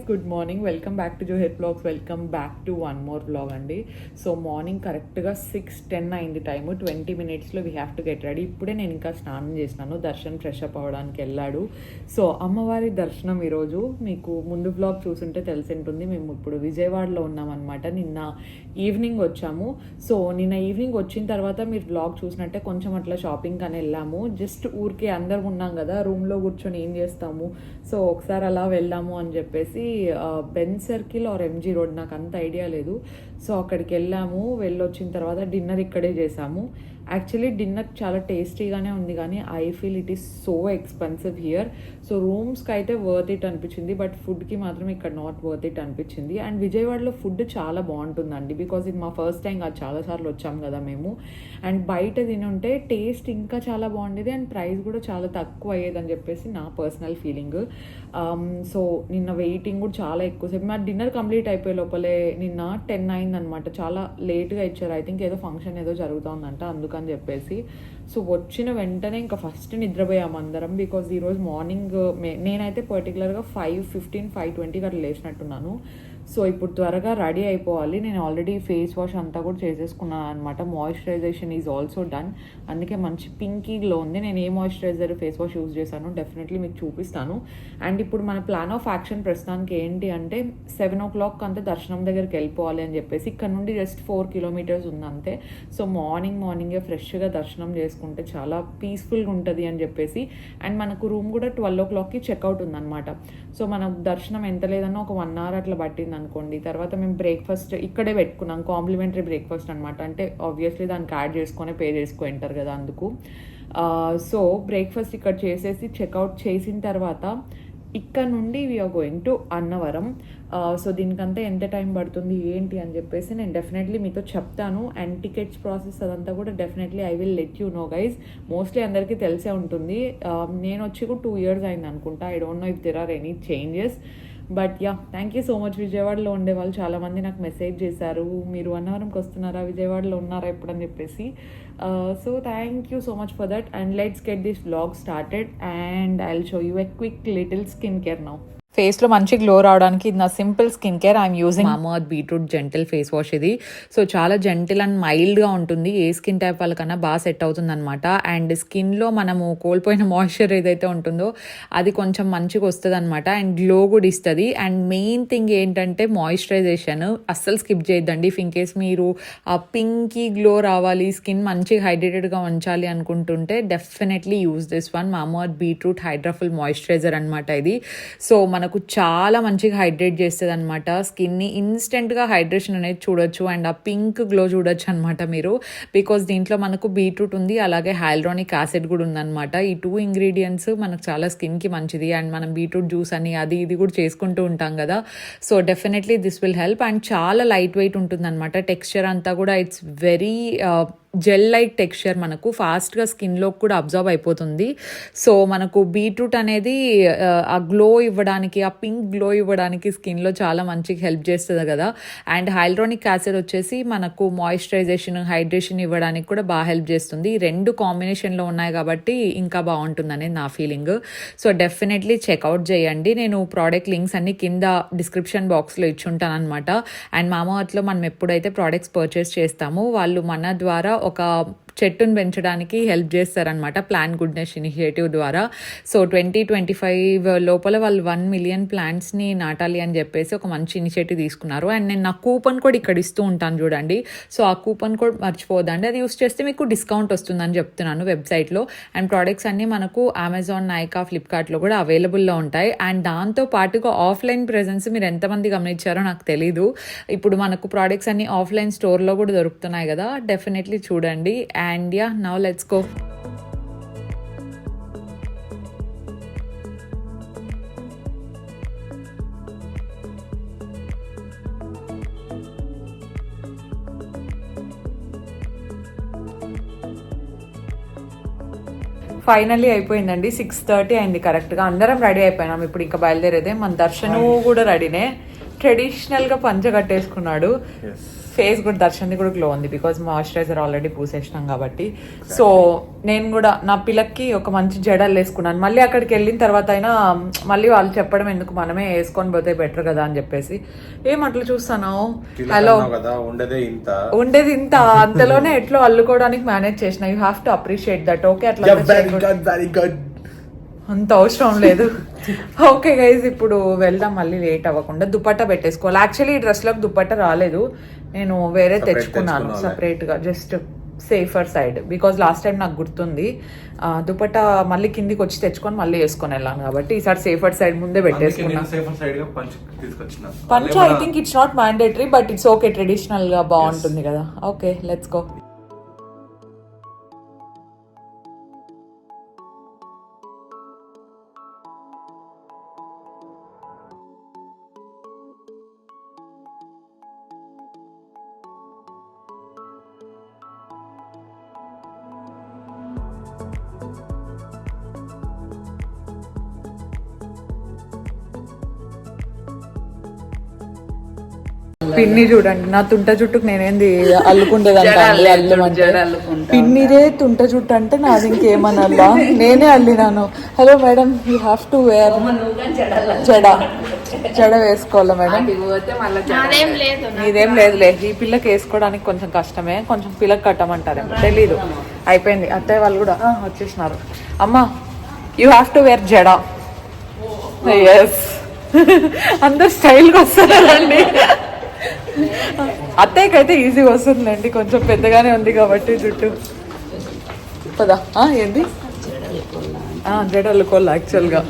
Good morning, welcome back to Joher blogs. Welcome back to one more blog అండి. So morning కరెక్ట్గా 6:10 అయింది time. 20 minutesలో we have to get ready. ఇప్పుడే నేను ఇంకా స్నానం చేసినాను, దర్శన్ ఫ్రెష్ అప్ అవ్వడానికి వెళ్ళాడు. సో అమ్మవారి దర్శనం ఈరోజు మీకు ముందు బ్లాగ్ చూసుంటే తెలిసి ఉంటుంది. మేము ఇప్పుడు విజయవాడలో ఉన్నామన్నమాట. నిన్న ఈవినింగ్ వచ్చాము. సో నిన్న ఈవినింగ్ వచ్చిన తర్వాత మీరు బ్లాగ్ చూసినట్టే కొంచెం అట్లా షాపింగ్ అని వెళ్ళాము. జస్ట్ ఊరికే అందరం ఉన్నాం కదా, రూమ్లో కూర్చొని ఏం చేస్తాము, సో ఒకసారి అలా వెళ్ళాము అని చెప్పేసి Benz circle or MG road, నాకు అంత ఐడియా లేదు. సో అక్కడికి వెళ్ళాము. వెళ్ళొచ్చిన తర్వాత డిన్నర్ ఇక్కడే చేసాము. యాక్చువల్లీ డిన్నర్ చాలా టేస్టీగానే ఉంది, కానీ I feel it is so expensive here. So రూమ్స్కి అయితే వర్త్ ఇట్ అనిపించింది, బట్ ఫుడ్కి మాత్రం ఇక్కడ నాట్ వర్త్ ఇట్ అనిపించింది. అండ్ విజయవాడలో ఫుడ్ చాలా బాగుంటుందండి, బికాజ్ ఇది మా ఫస్ట్ టైం కాదు, చాలాసార్లు వచ్చాము కదా మేము. అండ్ బయట తినుంటే టేస్ట్ ఇంకా చాలా బాగుండేది అండ్ ప్రైస్ కూడా చాలా తక్కువ అయ్యేదని చెప్పేసి నా పర్సనల్ ఫీలింగ్. సో నిన్న వెయిటింగ్ కూడా చాలా ఎక్కువసేపు. మా డిన్నర్ కంప్లీట్ అయిపోయే లోపలే నిన్న 10 అయిందనమాట. చాలా లేట్గా ఇచ్చారు. ఐ థింక్ ఏదో ఫంక్షన్ ఏదో జరుగుతుందంట, అందుకని చెప్పేసి. సో వచ్చిన వెంటనే ఇంకా ఫస్ట్ నిద్రపోయాము అందరం, బికాజ్ ఈరోజు మార్నింగ్ నేనైతే పర్టికులర్గా 5:15, 5:20 అట్లా లేచినట్టున్నాను. సో ఇప్పుడు త్వరగా రెడీ అయిపోవాలి. నేను ఆల్రెడీ ఫేస్ వాష్ అంతా కూడా చేసేసుకున్నాను అనమాట. మాయిశ్చరైజేషన్ ఈజ్ ఆల్సో డన్, అందుకే మంచి పింకీ గ్లో ఉంది. నేను a moisturiser face wash use చేశాను డెఫినెట్లీ మీకు చూపిస్తాను. అండ్ ఇప్పుడు మన ప్లాన్ ఆఫ్ యాక్షన్ ప్రస్తుతానికి ఏంటి అంటే 7 o'clock అంతా దర్శనం దగ్గరికి వెళ్ళిపోవాలి అని చెప్పేసి. ఇక్కడ నుండి జస్ట్ 4 kilometers ఉంది అంతే. సో మార్నింగే ఫ్రెష్గా దర్శనం చేసుకుంటే చాలా పీస్ఫుల్గా ఉంటుంది అని చెప్పేసి. అండ్ మనకు రూమ్ కూడా 12 o'clockకి చెక్అవుట్ ఉందన్నమాట. సో మన దర్శనం ఎంత లేదన్నా ఒక 1 hour అట్లా పట్టింది అనుకోండి. తర్వాత మేము బ్రేక్ఫాస్ట్ ఇక్కడే పెట్టుకున్నాం, కాంప్లిమెంటరీ బ్రేక్ఫాస్ట్ అనమాట. అంటే ఆబ్వియస్లీ దానికి యాడ్ చేసుకొని పే చేసుకుంటారు కదా అందుకు. సో బ్రేక్ఫాస్ట్ ఇక్కడ చేసేసి చెక్అవుట్ చేసిన తర్వాత ఇక్కడ నుండి we're going to Annavaram. So దీనికంతా ఎంత టైం పడుతుంది ఏంటి అని చెప్పేసి నేను డెఫినెట్లీ మీతో చెప్తాను. అండ్ టికెట్స్ ప్రాసెస్ అదంతా కూడా definitely I will let you know guys. Mostly అందరికీ తెలిసే ఉంటుంది. నేను వచ్చి కూడా 2 years అయింది అనుకుంటా. I don't know if there or any changes, but yeah thank you so much. విజయవాడలో ఉండే వాళ్ళు చాలామంది నాకు మెసేజ్ చేశారు, మీరు అన్నవరంకి వస్తున్నారా, విజయవాడలో ఉన్నారా ఎప్పుడని చెప్పేసి. So thank you so much for that. And let's get this vlog started and I will show you a quick little skin care now. ఫేస్లో మంచి గ్లో రావడానికి ఇది నా simple skin care. I'm using Mamaearth beetroot gentle face wash. ఇది so చాలా gentle and మైల్డ్గా ఉంటుంది. ఏ స్కిన్ టైప్ వాళ్ళకన్నా బాగా సెట్ అవుతుంది అనమాట. అండ్ స్కిన్లో మనము కోల్పోయిన మాయిశ్చర్ ఏదైతే ఉంటుందో అది కొంచెం మంచిగా వస్తుంది అనమాట. అండ్ గ్లో కూడా ఇస్తుంది. అండ్ మెయిన్ థింగ్ ఏంటంటే మాయిశ్చరైజేషన్ అస్సలు స్కిప్ చేయొద్దండి. ఇఫ్ ఇన్ కేస్ మీరు ఆ పింకీ గ్లో రావాలి, స్కిన్ మంచిగా హైడ్రేటెడ్గా ఉంచాలి అనుకుంటుంటే definitely use this one, Mamaearth beetroot hydraful moisturiser అనమాట ఇది. సో మనకు చాలా మంచిగా హైడ్రేట్ చేస్తుంది అనమాట. స్కిన్ని ఇన్స్టెంట్గా హైడ్రేషన్ అనేది చూడొచ్చు అండ్ ఆ పింక్ గ్లో చూడొచ్చు అనమాట మీరు, బికాస్ దీంట్లో మనకు బీట్రూట్ ఉంది, అలాగే హైల్యూరానిక్ యాసిడ్ కూడా ఉందన్నమాట. ఈ 2 ingredients మనకు చాలా స్కిన్కి మంచిది. అండ్ మనం బీట్రూట్ జ్యూస్ అని అది ఇది కూడా చేసుకుంటూ ఉంటాం కదా. So definitely this will help. And చాలా లైట్ వెయిట్ ఉంటుంది అనమాట. టెక్స్చర్ అంతా కూడా it's very gel like texture, మనకు ఫాస్ట్గా స్కిన్లోకి కూడా అబ్జర్వ్ అయిపోతుంది. సో మనకు బీట్రూట్ అనేది ఆ గ్లో ఇవ్వడానికి, ఆ పింక్ గ్లో ఇవ్వడానికి స్కిన్లో చాలా మంచిగా హెల్ప్ చేస్తుంది కదా. అండ్ హైల్యూరానిక్ యాసిడ్ వచ్చేసి మనకు మాయిశ్చరైజేషన్, హైడ్రేషన్ ఇవ్వడానికి కూడా బాగా హెల్ప్ చేస్తుంది. ఈ 2 కాంబినేషన్లో ఉన్నాయి కాబట్టి ఇంకా బాగుంటుంది అనేది నా ఫీలింగ్. సో డెఫినెట్లీ చెక్అవుట్ చేయండి. నేను ప్రోడక్ట్ లింక్స్ అన్ని కింద డిస్క్రిప్షన్ బాక్స్లో ఇచ్చుంటాను అనమాట. అండ్ మామాఅర్త్లో మనం ఎప్పుడైతే ప్రోడక్ట్స్ పర్చేస్ చేస్తామో వాళ్ళు మన ద్వారా ఒక చెట్టును పెంచడానికి హెల్ప్ చేస్తారనమాట, ప్లాంట్ గుడ్నెస్ ఇనిషియేటివ్ ద్వారా. సో 2025 లోపల వాళ్ళు 1 million ప్లాంట్స్ని నాటాలి అని చెప్పేసి ఒక మంచి ఇనిషియేటివ్ తీసుకున్నారు. అండ్ నేను నా కూపన్ కోడ్ ఇక్కడ ఇస్తూ ఉంటాను చూడండి. సో ఆ కూపన్ కోడ్ మర్చిపోదండి, అది యూస్ చేస్తే మీకు డిస్కౌంట్ వస్తుందని చెప్తున్నాను వెబ్సైట్లో. అండ్ ప్రోడక్ట్స్ అన్నీ మనకు అమెజాన్, నైకా, ఫ్లిప్కార్ట్లో కూడా అవైలబుల్లో ఉంటాయి. అండ్ దాంతో పాటుగా ఆఫ్లైన్ ప్రెజెన్స్ మీరు ఎంతమంది గమనించారో నాకు తెలీదు. ఇప్పుడు మనకు ప్రోడక్ట్స్ అన్నీ ఆఫ్లైన్ స్టోర్లో కూడా దొరుకుతున్నాయి కదా, డెఫినెట్లీ చూడండి. And yeah, now let's go. Finally అయిపోయిందండి. 6:30 అయింది కరెక్ట్గా. అందరం రెడీ అయిపోయినాం. ఇప్పుడు ఇంకా బయలుదేరేదే. మన దర్శనం కూడా రెడీనే. ట్రెడిషనల్గా పంచ కట్టేసుకున్నాడు. ఫేస్ కూడా దర్శన్ది కూడా గ్లో ఉంది బికాజ్ మాయిశ్చరైజర్ ఆల్రెడీ పూసేసినాం కాబట్టి. సో నేను కూడా నా పిల్లకి ఒక మంచి జడలు వేసుకున్నాను. మళ్ళీ అక్కడికి వెళ్ళిన తర్వాత అయినా మళ్ళీ వాళ్ళు చెప్పడం ఎందుకు, మనమే వేసుకొని పోతే బెటర్ కదా అని చెప్పేసి ఏమట్లా చూస్తాను. హలో ఉండేది ఇంత అంతలోనే ఎట్లో అల్లుకోవడానికి మేనేజ్ చేసిన. You have to appreciate that. Okay అట్లా అంత అవసరం లేదు. ఓకే గైజ్ ఇప్పుడు వెళ్దాం, మళ్ళీ లేట్ అవ్వకుండా. దుపట్టా పెట్టేసుకోవాలి. యాక్చువల్లీ ఈ డ్రెస్లోకి దుపట్టా రాలేదు, నేను వేరే తెచ్చుకున్నాను సపరేట్గా, just safer side. Because last time నాకు గుర్తుంది దుపట్టా మళ్ళీ కిందికి వచ్చి తెచ్చుకొని మళ్ళీ వేసుకొని వెళ్ళాను కాబట్టి ఈసారి సేఫర్ సైడ్ ముందే పెట్టేసుకున్నాను. పంచ I think it's not mandatory but it's okay, traditional గా బాగుంటుంది కదా. Okay let's go. పిన్ని చూడండి, నా తుంట జుట్టుకు నేనేంది అల్లుకుండేదంటే అల్లమంటే, పిన్నిదే తుంట జుట్టు అంటే నాది ఇంకేమనల్లా, నేనే అల్లినాను. Hello madam, you have to wear జడ వేసుకోవాలా మేడం? ఇదేం లేదులే, ఈ పిల్లకి వేసుకోవడానికి కొంచెం కష్టమే, కొంచెం పిల్లకి కట్టమంటారేమో తెలీదు. అయిపోయింది, అత్తయ్య వాళ్ళు కూడా వచ్చేసినారు. అమ్మా యూ హ్యావ్ టు వేర్ జడ. ఎస్ అందరు స్టైల్గా వస్తున్నారండి. అత్తయ్యకి అయితే ఈజీగా వస్తుందిలేండి, కొంచెం పెద్దగానే ఉంది కాబట్టి జుట్టు. పదా ఏంది జడ అల్లుకోవాలి యాక్చువల్గా.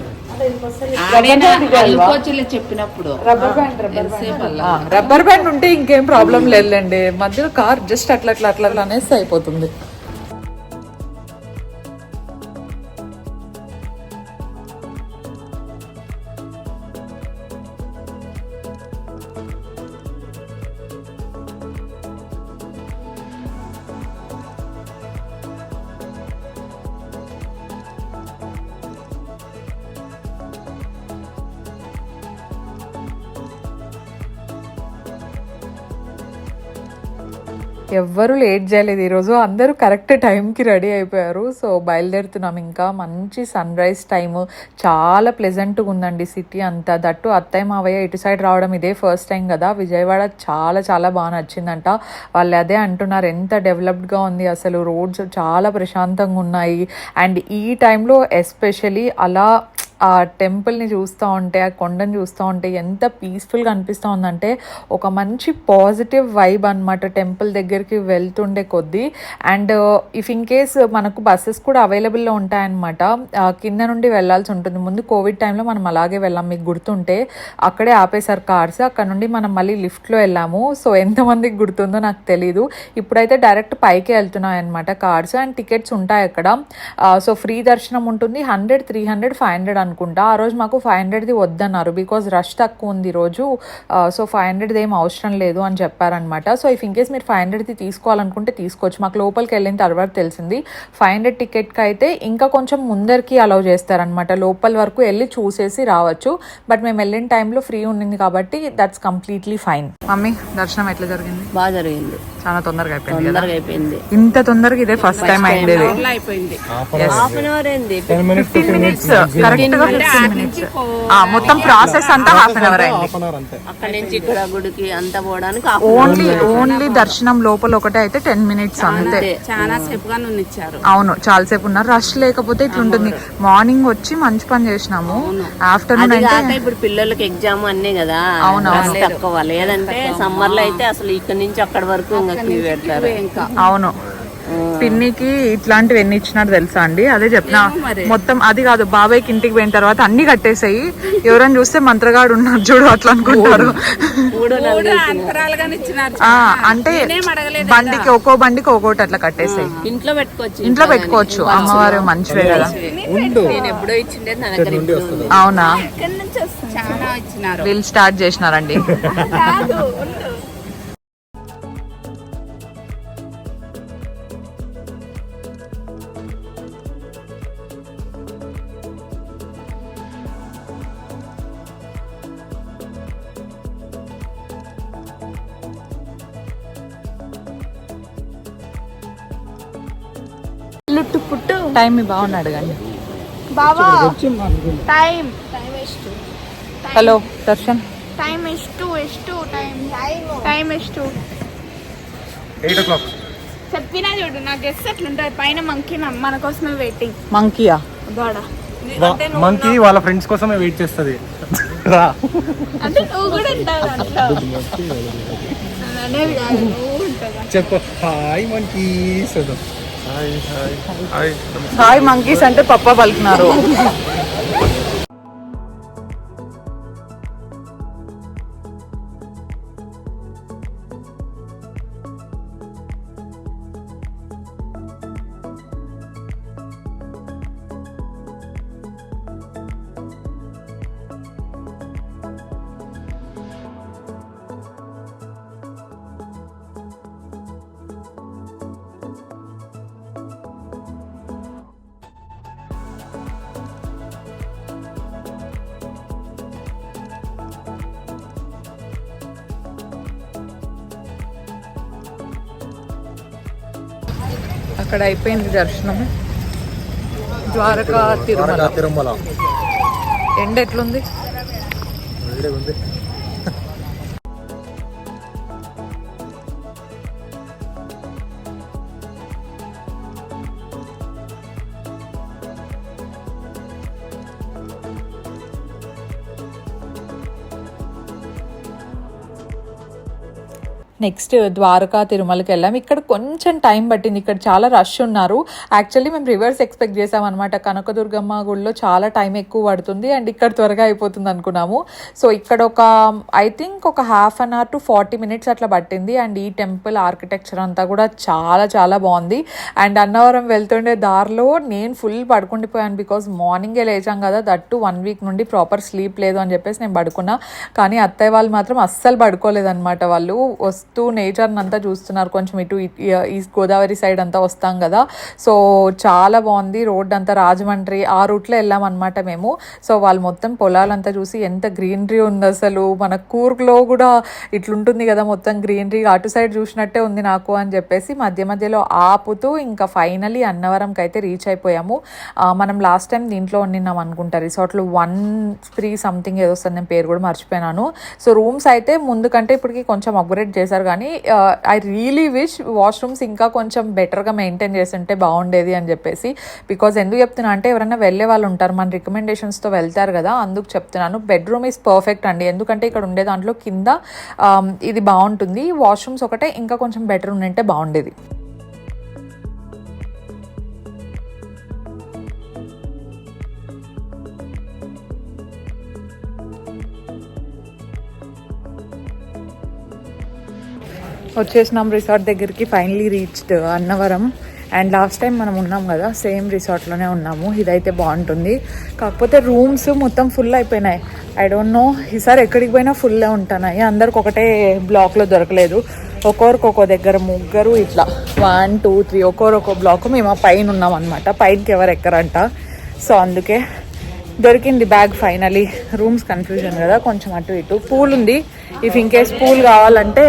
చెప్పినప్పుడు రబ్బర్ బ్యాండ్ ఉంటే ఇంకేం ప్రాబ్లం లేదులేండి, మధ్యలో కార్ జస్ట్ అట్లా అట్లా అట్లా అనేసి అయిపోతుంది. ఎవ్వరూ లేట్ చేయలేదు ఈరోజు, అందరూ కరెక్ట్ టైంకి రెడీ అయిపోయారు. సో బయలుదేరుతున్నాం. ఇంకా మంచి సన్ రైజ్ టైము, చాలా ప్లెజెంట్గా ఉందండి సిటీ అంతా. దట్టు అత్తయ్య మావయ్య ఇటు సైడ్ రావడం ఇదే ఫస్ట్ టైం కదా. విజయవాడ చాలా చాలా బాగా నచ్చిందంట. వాళ్ళు అదే అంటున్నారు, ఎంత డెవలప్డ్గా ఉంది అసలు, రోడ్స్ చాలా ప్రశాంతంగా ఉన్నాయి. అండ్ ఈ టైంలో ఎస్పెషలీ అలా ఆ టెంపుల్ని చూస్తూ ఉంటే, ఆ కొండని చూస్తూ ఉంటే ఎంత పీస్ఫుల్గా అనిపిస్తూ ఉందంటే, ఒక మంచి పాజిటివ్ వైబ్ అనమాట టెంపుల్ దగ్గరికి వెళ్తుండే కొద్దీ. అండ్ ఇఫ్ ఇన్ కేస్ మనకు బస్సెస్ కూడా అవైలబుల్లో ఉంటాయన్నమాట, కింద నుండి వెళ్ళాల్సి ఉంటుంది. ముందు కోవిడ్ టైంలో మనం అలాగే వెళ్ళాం, మీకు గుర్తుంటే అక్కడే ఆపేశారు కార్స్, అక్కడ నుండి మనం మళ్ళీ లిఫ్ట్లో వెళ్ళాము. సో ఎంతమందికి గుర్తుందో నాకు తెలీదు. ఇప్పుడైతే డైరెక్ట్ పైకి వెళ్తున్నాయి అనమాట కార్స్, అండ్ టికెట్స్ ఉంటాయి అక్కడ. సో ఫ్రీ దర్శనం ఉంటుంది, 100, 300, 500 అనుకుంటా. ఆ రోజు మాకు 500ది వద్దన్నారు బికాజ్ రష్ తక్కువ ఉంది ఈరోజు. సో 500ది ఏం అవసరం లేదు అని చెప్పారనమాట. సో ఇఫ్ ఇన్ కేస్ మీరు 500ది తీసుకోవాలనుకుంటే తీసుకోవచ్చు. మాకు లోపలికి వెళ్ళిన తర్వాత తెలిసింది 500 టికెట్కి అయితే ఇంకా కొంచెం ముందరికి అలౌ చేస్తారనమాట, లోపల వరకు వెళ్ళి చూసేసి రావచ్చు. బట్ మేము వెళ్ళిన టైంలో ఫ్రీ ఉండింది కాబట్టి దట్స్ కంప్లీట్లీ ఫైన్. మమ్మీ దర్శనం ఎట్లా జరిగింది? బాగా జరిగింది, చాలా తొందరగా అయిపోయింది. ఇంత తొందరగా ఇదే ఫస్ట్ టైం అయింది. హాఫ్ అన్ అవర్ అయింది, 15 minutes కరెక్ట్ గా 15 minutes. మొత్తం ప్రాసెస్ అంతా హాఫ్ అన్ అవర్ అయింది. అక్కడ నుంచి ఇక్కడ గుడికి అంతా పోవడానికి ఓన్లీ దర్శనం లోపల ఒకటే అయితే 10 minutes అంతే. చాలా సేపు గా ఇచ్చారు. అవును, చాలా సేపు ఉన్నారు. రష్ లేకపోతే ఇట్లుంటుంది. మార్నింగ్ వచ్చి మంచి పని చేసినాము, ఆఫ్టర్నూన్ అయితే ఇప్పుడు పిల్లలకి ఎగ్జామ్ అన్నీ కదా, అవును తక్కువ. లేదంటే సమ్మర్ లో అయితే అసలు ఇక్కడ నుంచి అక్కడ వరకు పెడతారు. అవును, పిన్నికి ఇట్లాంటివి ఎన్ని ఇచ్చినారు తెలుసా అండి? అదే చెప్పిన, మొత్తం అది కాదు, బాబాయ్కి ఇంటికి పోయిన తర్వాత అన్ని కట్టేసాయి. ఎవరైనా చూస్తే మంత్రగాడు ఉన్నారు చూడు అట్లా అనుకుంటారు. అంటే బండికి ఒక్కో బండికి ఒక్కోటి అట్లా కట్టేసాయి. ఇంట్లో పెట్టుకోవచ్చు, అమ్మవారు మంచివే కదా. అవునా, వీళ్ళు స్టార్ట్ చేసినారండి. లుట్టు పుట్టు టైం మీ బాగున్నా అడగండి. బాబా టైం హలో దర్శన్, టైం ఎస్టు టైం ఎస్టు 8 o'clock. చెప్పినా చూడు నా గెస్ట్ అట్లుంటది. పైన మంకీ మన కోసమే వెయిటింగ్. మంకీయా? గాడ మంకీ వాళ్ళ ఫ్రెండ్స్ కోసమే వెయిట్ చేస్తుంది. రా. అంటే నువ్వు కూడా ఉంటావు అట్లా అనేవి కాదు, నువ్వు ఉంటావు. చెప్పు హాయ్ మంకీ. హాయ్ మంకీస్ అంటే పప్ప పలుకున్నారు. అక్కడ అయిపోయింది దర్శనం. ద్వారకా తిరుమల. ఎండ ఎట్లుంది? నెక్స్ట్ ద్వారకా తిరుమలకి వెళ్ళాం. ఇక్కడ కొంచెం టైం పట్టింది, ఇక్కడ చాలా రష్ ఉన్నారు. యాక్చువల్లీ మేము రివర్స్ ఎక్స్పెక్ట్ చేసాం అనమాట. కనకదుర్గమ్మ గుడిలో చాలా టైం ఎక్కువ పడుతుంది అండ్ ఇక్కడ త్వరగా అయిపోతుంది అనుకున్నాము. సో ఇక్కడ ఐ థింక్ ఒక 1/2 hour to 40 minutes అట్లా పట్టింది. అండ్ ఈ టెంపుల్ ఆర్కిటెక్చర్ అంతా కూడా చాలా చాలా బాగుంది. అండ్ అన్నవరం వెళ్తుండే దారిలో నేను ఫుల్ పడుకుండిపోయాను, బికాజ్ మార్నింగే లేచాం కదా, దట్టు 1 week నుండి ప్రాపర్ స్లీప్ లేదు అని చెప్పేసి నేను పడుకున్నా. కానీ అత్తయ్య వాళ్ళు మాత్రం అస్సలు పడుకోలేదన్నమాట. వాళ్ళు వస్తూ నేచర్ని అంతా చూస్తున్నారు. కొంచెం ఇటు ఈస్ట్ గోదావరి సైడ్ అంతా వస్తాం కదా, సో చాలా బాగుంది. రోడ్ అంతా రాజమండ్రి ఆ రూట్లో వెళ్ళామన్నమాట మేము. సో వాళ్ళు మొత్తం పొలాలంతా చూసి ఎంత గ్రీనరీ ఉంది అసలు. మన కూర్గ్లో కూడా ఇట్లుంటుంది కదా మొత్తం గ్రీనరీ, అటు సైడ్ చూసినట్టే ఉంది నాకు అని చెప్పేసి మధ్య మధ్యలో ఆపుతూ ఇంకా ఫైనలీ అన్నవరంకి అయితే రీచ్ అయిపోయాము. మనం లాస్ట్ టైం దీంట్లో వండినాం అనుకుంటా, రిసార్ట్లో 1-3 సంథింగ్ ఏదో వస్తుంది, నేను పేరు కూడా మర్చిపోయినాను. సో రూమ్స్ అయితే ముందు కంటే ఇప్పటికి కొంచెం అప్గ్రేడ్ చేశారు, కానీ ఐ రియలీ విష్ వాష్రూమ్స్ ఇంకా కొంచెం బెటర్గా మెయింటైన్ చేస్తుంటే బాగుండేది అని చెప్పేసి. బికాజ్ ఎందుకు చెప్తున్నా అంటే ఎవరైనా వెళ్ళే వాళ్ళు ఉంటారు, మన రికమెండేషన్స్తో వెళ్తారు కదా, అందుకు చెప్తున్నాను. బెడ్రూమ్ ఈజ్ పర్ఫెక్ట్ అండి, ఎందుకంటే ఇక్కడ ఉండే దాంట్లో కింద ఇది బాగుంటుంది. వాష్రూమ్స్ ఒకటే ఇంకా కొంచెం బెటర్ ఉండింటే బాగుండేది. వచ్చేసినాం రిసార్ట్ దగ్గరికి, finally reached Annavaram. And last time మనం ఉన్నాం కదా, సేమ్ రిసార్ట్లోనే ఉన్నాము. ఇదైతే బాగుంటుంది, కాకపోతే రూమ్స్ మొత్తం ఫుల్ అయిపోయినాయి. ఐ డోంట్ నో, ఈసారి ఎక్కడికి పోయినా ఫుల్లే ఉంటున్నాయి. అందరికి ఒకటే బ్లాక్లో దొరకలేదు, ఒక్కొరికి ఒక్కో దగ్గర ముగ్గురు ఇట్లా 1, 2, 3 ఒక్కో బ్లాక్. మేము ఆ పైన ఉన్నాం అనమాట, పైనకి ఎవరు ఎక్కరంట. సో అందుకే దొరికింది బ్యాగ్ ఫైనలీ. రూమ్స్ కన్ఫ్యూజన్ కదా కొంచెం, అటు ఇటు. పూల్ ఉంది, ఇఫ్ ఇన్ కేస్ పూల్ కావాలంటే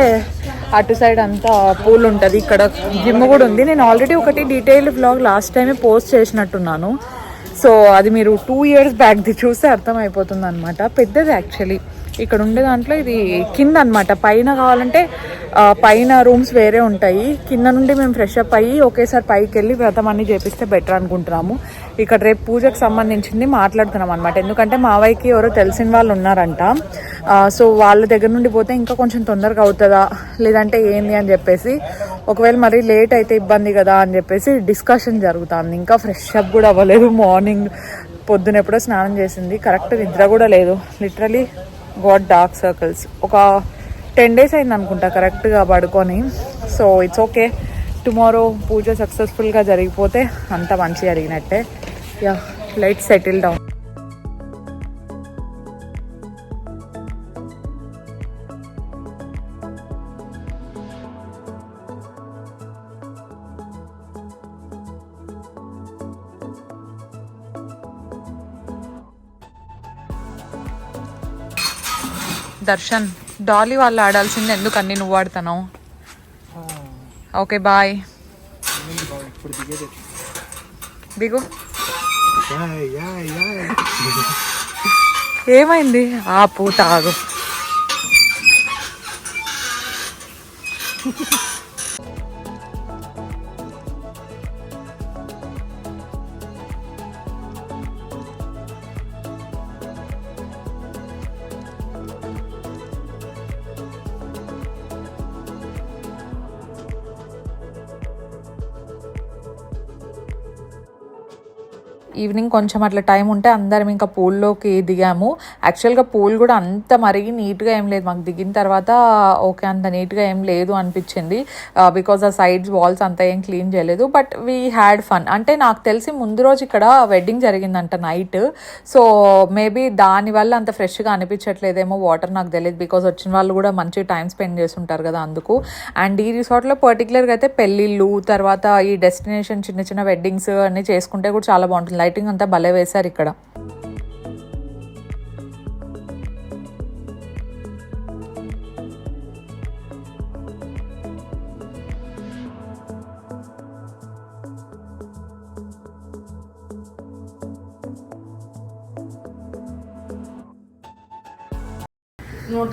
అటు సైడ్ అంతా పూల్ ఉంటుంది. ఇక్కడ జిమ్ కూడా ఉంది. నేను ఆల్రెడీ ఒకటి డీటెయిల్డ్ బ్లాగ్ లాస్ట్ టైమే పోస్ట్ చేసినట్టున్నాను. సో అది మీరు 2 years బ్యాక్ది చూస్తే అర్థమైపోతుంది అనమాట. పెద్దది యాక్చువల్లీ. ఇక్కడ ఉండే దాంట్లో ఇది కింద అనమాట. పైన కావాలంటే పైన రూమ్స్ వేరే ఉంటాయి. కింద నుండి మేము ఫ్రెష్ అప్ అయ్యి ఒకేసారి పైకి వెళ్ళి వ్రతం అన్ని చేపిస్తే బెటర్ అనుకుంటున్నాము. ఇక్కడ రేపు పూజకు సంబంధించింది మాట్లాడుతున్నాం అనమాట. ఎందుకంటే మావయ్యకి ఎవరో తెలిసిన వాళ్ళు ఉన్నారంట. సో వాళ్ళ దగ్గర నుండి పోతే ఇంకా కొంచెం తొందరగా అవుతుందా లేదంటే ఏంది అని చెప్పేసి, ఒకవేళ మరీ లేట్ అయితే ఇబ్బంది కదా అని చెప్పేసి డిస్కషన్ జరుగుతుంది. ఇంకా ఫ్రెష్ అప్ కూడా అవ్వలేదు. మార్నింగ్ పొద్దున ఎప్పుడో స్నానం చేసింది, కరెక్ట్ నిద్ర కూడా లేదు. Literally got dark circles. ఒక 10 days అయింది అనుకుంటా కరెక్ట్గా పడుకొని. So it's okay, tomorrow puja సక్సెస్ఫుల్గా జరిగిపోతే అంత మంచిగా జరిగినట్టే. Yeah, let's settle down. Darshan, Dolly వాళ్ళు ఆడాల్సింది ఎందుకు అన్ని నువ్వు ఆడుతున్నావు? Okay boy. దిగు. ఏమైంది? ఆపు, తాగు. ఈవినింగ్ కొంచెం అట్లా టైం ఉంటే అందరం ఇంకా పూల్లోకి దిగాము. యాక్చువల్గా పూల్ కూడా అంత మరీ నీట్గా ఏం లేదు, మాకు దిగిన తర్వాత ఓకే అంత నీట్గా ఏం లేదు అనిపించింది, బికాజ్ ఆ సైడ్స్ వాల్స్ అంతా ఏం క్లీన్ చేయలేదు. But we had fun. అంటే నాకు తెలిసి ముందు రోజు ఇక్కడ వెడ్డింగ్ జరిగిందంట నైట్, సో మేబీ దానివల్ల అంత ఫ్రెష్గా అనిపించట్లేదేమో వాటర్, నాకు తెలియదు. బికాజ్ వచ్చిన వాళ్ళు కూడా మంచి టైం స్పెండ్ చేసి ఉంటారు కదా అందుకు. అండ్ ఈ రిసార్ట్లో పర్టికులర్గా అయితే పెళ్ళిళ్ళు, తర్వాత ఈ డెస్టినేషన్ చిన్న చిన్న వెడ్డింగ్స్ అన్నీ చేసుకుంటే కూడా చాలా బాగుంటుంది. లైటింగ్ అంతా భలే వేశారు ఇక్కడ.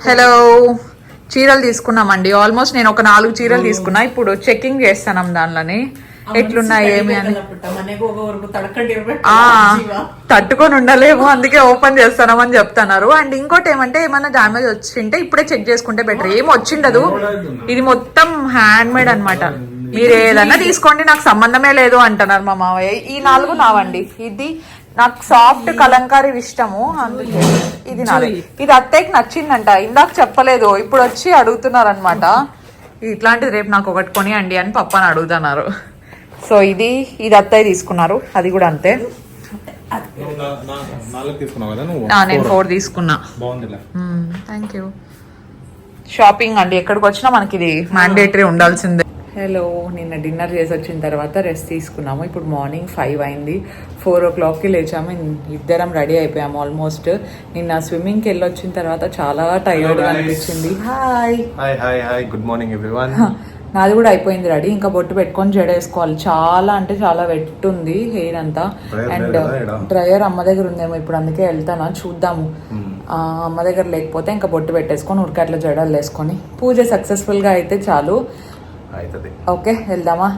హలో, చీరలు తీసుకున్నామండి. ఆల్మోస్ట్ నేను ఒక 4 చీరలు తీసుకున్నా. ఇప్పుడు చెకింగ్ చేస్తాను దానిలోని ఎట్లున్నాయి ఏమి అని. తట్టుకొని ఉండలేము, అందుకే ఓపెన్ చేస్తామని చెప్తున్నారు. అండ్ ఇంకోటి ఏమంటే ఏమైనా డామేజ్ వచ్చింటే ఇప్పుడే చెక్ చేసుకుంటే బెటర్. ఏం వచ్చిండదు, ఇది మొత్తం హ్యాండ్ మేడ్ అనమాట. మీరు ఏదన్నా తీసుకోండి, నాకు సంబంధమే లేదు అంటున్నారు మా మావయ్య. ఈ 4 నావండి. ఇది నాకు సాఫ్ట్ కలంకారీ ఇష్టము, అందుకే ఇది నాది. ఇది అత్తయ్యకి నచ్చిందంట, ఇందాక చెప్పలేదు, ఇప్పుడు వచ్చి అడుగుతున్నారు అనమాట. ఇట్లాంటిది రేపు నాకు ఒకటి కొనియండి అని పప్పని అడుగుతున్నారు. సో ఇది అత్తయ్య తీసుకున్నారు, అది కూడా అంతే. నేను 4 తీసుకున్నా. Thank you. షాపింగ్ అండి, ఎక్కడికి వచ్చినా మనకి ఇది మ్యాండేటరీ ఉండాల్సిందే. హలో, నిన్న డిన్నర్ చేసి వచ్చిన తర్వాత రెస్ట్ తీసుకున్నాము. ఇప్పుడు మార్నింగ్ 5 అయింది. 4 o'clockకి లేచాము. ఇద్దరం రెడీ అయిపోయాము ఆల్మోస్ట్. నిన్న స్విమ్మింగ్కి వెళ్ళి వచ్చిన తర్వాత చాలా టైర్డ్గా అనిపించింది. Hi hi, good morning everyone. నాది కూడా అయిపోయింది రెడీ. ఇంకా బొట్టు పెట్టుకొని జడ వేసుకోవాలి. చాలా అంటే చాలా వెట్ ఉంది హెయిర్ అంతా. అండ్ డ్రయర్ అమ్మ దగ్గర ఉందేమో ఇప్పుడు, అందుకే వెళ్తానా చూద్దాము. అమ్మ దగ్గర లేకపోతే ఇంకా బొట్టు పెట్టేసుకొని ఉడికి అట్లా జడలు వేసుకొని పూజ సక్సెస్ఫుల్గా అయితే చాలు. ఓకే, వెళ్దామా?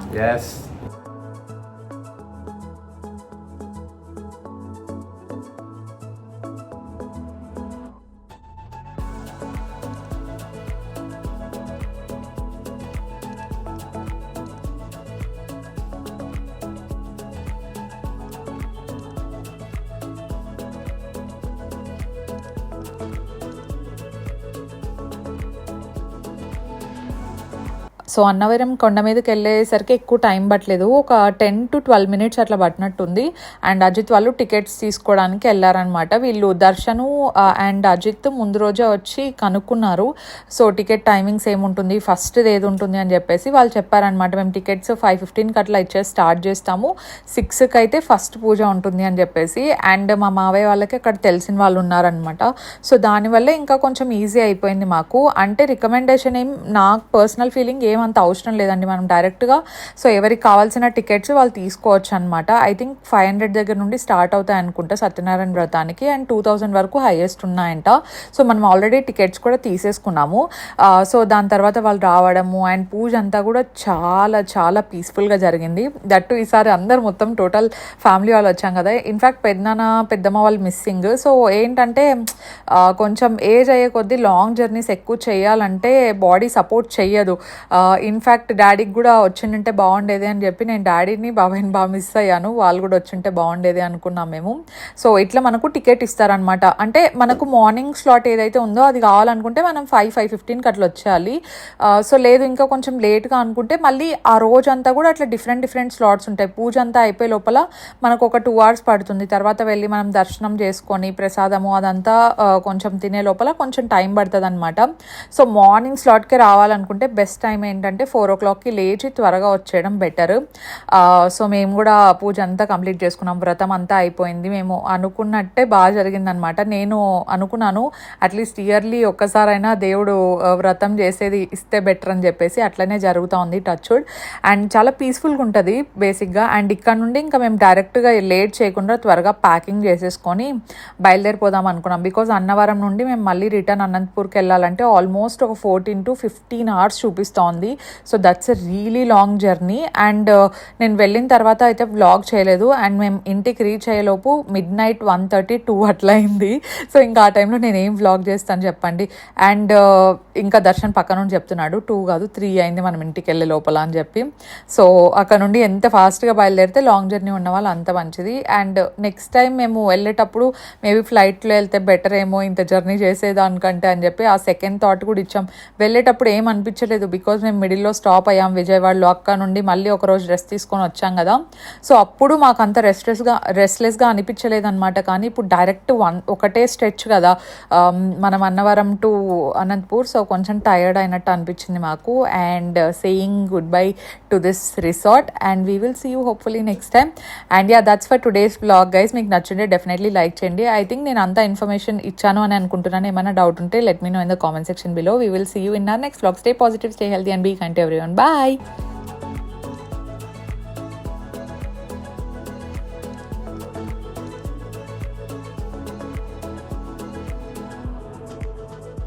సో అన్నవరం కొండ మీదకి వెళ్ళేసరికి ఎక్కువ టైం పట్టలేదు, ఒక 10 to 12 minutes అట్లా పట్టినట్టుంది. అండ్ అజిత్ వాళ్ళు టికెట్స్ తీసుకోవడానికి వెళ్ళారనమాట. వీళ్ళు దర్శను అండ్ అజిత్ ముందు రోజే వచ్చి కనుక్కున్నారు. సో టికెట్ టైమింగ్స్ ఏముంటుంది, ఫస్ట్ ఏది ఉంటుంది అని చెప్పేసి వాళ్ళు చెప్పారనమాట. మేము టికెట్స్ 5:15కి అట్లా ఇచ్చేసి స్టార్ట్ చేస్తాము, 6కి అయితే ఫస్ట్ పూజ ఉంటుంది అని చెప్పేసి. అండ్ మా మావయ్య వాళ్ళకి అక్కడ తెలిసిన వాళ్ళు ఉన్నారనమాట. సో దానివల్ల ఇంకా కొంచెం ఈజీ అయిపోయింది మాకు. అంటే రికమెండేషన్ నాకు పర్సనల్ ఫీలింగ్ ఏమంత అవసరం లేదండి, మనం డైరెక్ట్గా సో ఎవరికి కావాల్సిన టికెట్స్ వాళ్ళు తీసుకోవచ్చు అనమాట. ఐ థింక్ 500 దగ్గర నుండి స్టార్ట్ అవుతాయి అనుకుంటా సత్యనారాయణ వ్రతానికి, అండ్ 2000 వరకు హైయెస్ట్ ఉన్నాయంట. సో మనం ఆల్రెడీ టికెట్స్ కూడా తీసేసుకున్నాము. సో దాని తర్వాత వాళ్ళు రావడము అండ్ పూజ అంతా కూడా చాలా చాలా పీస్ఫుల్గా జరిగింది. దట్టు ఈసారి అందరు మొత్తం టోటల్ ఫ్యామిలీ వాళ్ళు వచ్చాం కదా. ఇన్ఫ్యాక్ట్ పెద్దమ్మ వాళ్ళు మిస్సింగ్. సో ఏంటంటే కొంచెం ఏజ్ అయ్యే కొద్దీ లాంగ్ జర్నీస్ ఎక్కువ చేయాలంటే బాడీ సపోర్ట్ చెయ్యదు. ఇన్ఫ్యాక్ట్ డాడీకి కూడా వచ్చింటే బాగుండేది అని చెప్పి నేను డాడీని బాబాయ్ని బాగా మిస్ అయ్యాను. వాళ్ళు కూడా వచ్చింటే బాగుండేది అనుకున్నాం మేము. సో ఇట్లా మనకు టికెట్ ఇస్తారనమాట. అంటే మనకు మార్నింగ్ స్లాట్ ఏదైతే ఉందో అది కావాలనుకుంటే మనం 5:15కి అట్లా వచ్చేయాలి. సో లేదు ఇంకా కొంచెం లేట్గా అనుకుంటే మళ్ళీ ఆ రోజంతా కూడా అట్లా డిఫరెంట్ స్లాట్స్ ఉంటాయి. పూజ అంతా అయిపోయే లోపల మనకు ఒక 2 hours పడుతుంది. తర్వాత వెళ్ళి మనం దర్శనం చేసుకొని ప్రసాదము అదంతా కొంచెం తినే లోపల కొంచెం టైం పడుతుంది అనమాట. సో మార్నింగ్ స్లాట్కే రావాలనుకుంటే బెస్ట్ టైం ఏంటంటే 4 o'clockకి లేచి త్వరగా వచ్చేయడం బెటర్. సో మేము కూడా పూజ అంతా కంప్లీట్ చేసుకున్నాం, వ్రతం అంతా అయిపోయింది. మేము అనుకున్నట్టే బాగా జరిగిందనమాట. నేను అనుకున్నాను అట్లీస్ట్ ఇయర్లీ ఒక్కసారైనా దేవుడు వ్రతం చేసేది ఇస్తే బెటర్ అని చెప్పేసి. అట్లనే జరుగుతూ ఉంది, టచ్వుడ్. అండ్ చాలా పీస్ఫుల్గా ఉంటుంది బేసిక్గా. అండ్ ఇక్కడ నుండి ఇంకా మేము డైరెక్ట్గా లేట్ చేయకుండా త్వరగా ప్యాకింగ్ చేసేసుకొని బయలుదేరిపోదాం అనుకున్నాం. బికాజ్ అన్నవరం నుండి మేము మళ్ళీ రిటర్న్ అనంతపూర్కి వెళ్ళాలంటే ఆల్మోస్ట్ ఒక 14 to 15 hours చూపిస్తోంది. So that's a really long journey. And నేను వెళ్ళిన తర్వాత అయితే వ్లాగ్ చేయలేదు. అండ్ మేము ఇంటికి రీచ్ అయ్యేలోపు midnight 1:30, 2 అట్లా అయింది. సో ఇంకా ఆ టైంలో నేను ఏం వ్లాగ్ చేస్తాను చెప్పండి. అండ్ ఇంకా దర్శన్ పక్క నుండి చెప్తున్నాడు 2 కాదు 3 అయింది మనం ఇంటికి వెళ్ళే లోపల అని చెప్పి. సో అక్కడ నుండి ఎంత ఫాస్ట్గా బయలుదేరితే లాంగ్ జర్నీ ఉన్న వాళ్ళు అంత మంచిది. అండ్ నెక్స్ట్ టైం మేము వెళ్ళేటప్పుడు మేబీ ఫ్లైట్లో వెళ్తే బెటర్ ఏమో ఇంత జర్నీ చేసేదానికంటే అని చెప్పి ఆ సెకండ్ థాట్ కూడా ఇచ్చాం. వెళ్ళేటప్పుడు ఏం అనిపించలేదు బికాజ్ మేము మిడిల్లో స్టాప్ అయ్యాం విజయవాడలో. అక్కడ నుండి మళ్ళీ ఒకరోజు రెస్ట్ తీసుకొని వచ్చాం కదా. సో అప్పుడు మాకు అంత రెస్ట్లెస్గా అనిపించలేదు అనమాట. కానీ ఇప్పుడు డైరెక్ట్ ఒకటే స్ట్రెచ్ కదా మనం అన్నవరం టు అనంతపూర్. సో కొంచెం టైర్డ్ అయినట్టు అనిపించింది మాకు. And saying good bye to this resort and we will see you hopefully next time. And yeah that's for today's vlog guys. మీకు నచ్చుంటే డెఫినెట్లీ లైక్ చేయండి. ఐ థింక్ నేను అంత ఇన్ఫర్మేషన్ ఇచ్చాను అని అనుకుంటున్నాను. ఏమైనా డౌట్ ఉంటే let me know in the comment section below. We will see you in our next vlog. Stay positive, stay healthy and be kind to everyone. Bye.